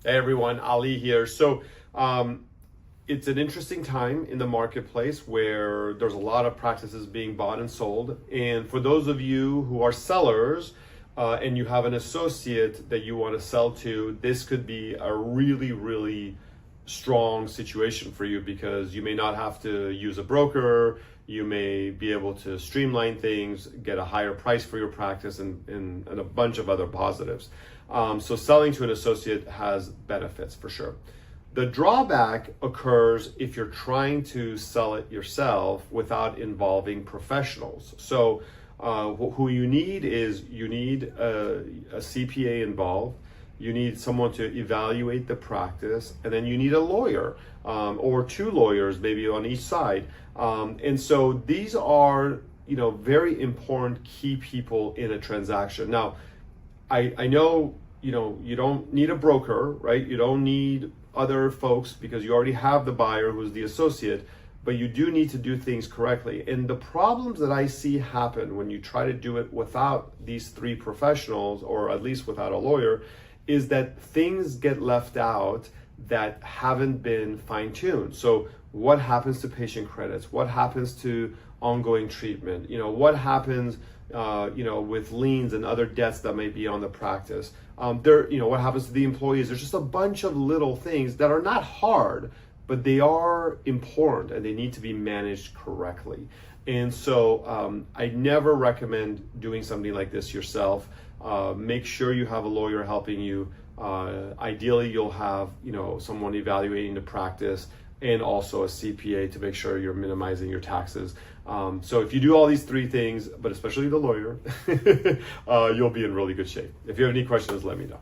Hey everyone, Ali here. So it's an interesting time in the marketplace where there's a lot of practices being bought and sold. And for those of you who are sellers and you have an associate that you want to sell to, this could be a really strong situation for you because you may not have to use a broker. You may be able to streamline things, get a higher price for your practice, and a bunch of other positives. So selling to an associate has benefits for sure. The drawback occurs if you're trying to sell it yourself without involving professionals. So who you need is a CPA involved. You need someone to evaluate the practice, and then you need a lawyer or two lawyers maybe on each side. And so these are, very important key people in a transaction. Now, I know, you don't need a broker, right? You don't need other folks because you already have the buyer who's the associate, but you do need to do things correctly. And the problems that I see happen when you try to do it without these three professionals, or at least without a lawyer, is that things get left out that haven't been fine-tuned. So what happens to patient credits? What happens to ongoing treatment? What happens with liens and other debts that may be on the practice? What happens to the employees? There's just a bunch of little things that are not hard, but they are important and they need to be managed correctly. And so I never recommend doing something like this yourself. Make sure you have a lawyer helping you. Ideally, you'll have someone evaluating the practice and also a CPA to make sure you're minimizing your taxes. So if you do all these three things, but especially the lawyer, you'll be in really good shape. If you have any questions, let me know.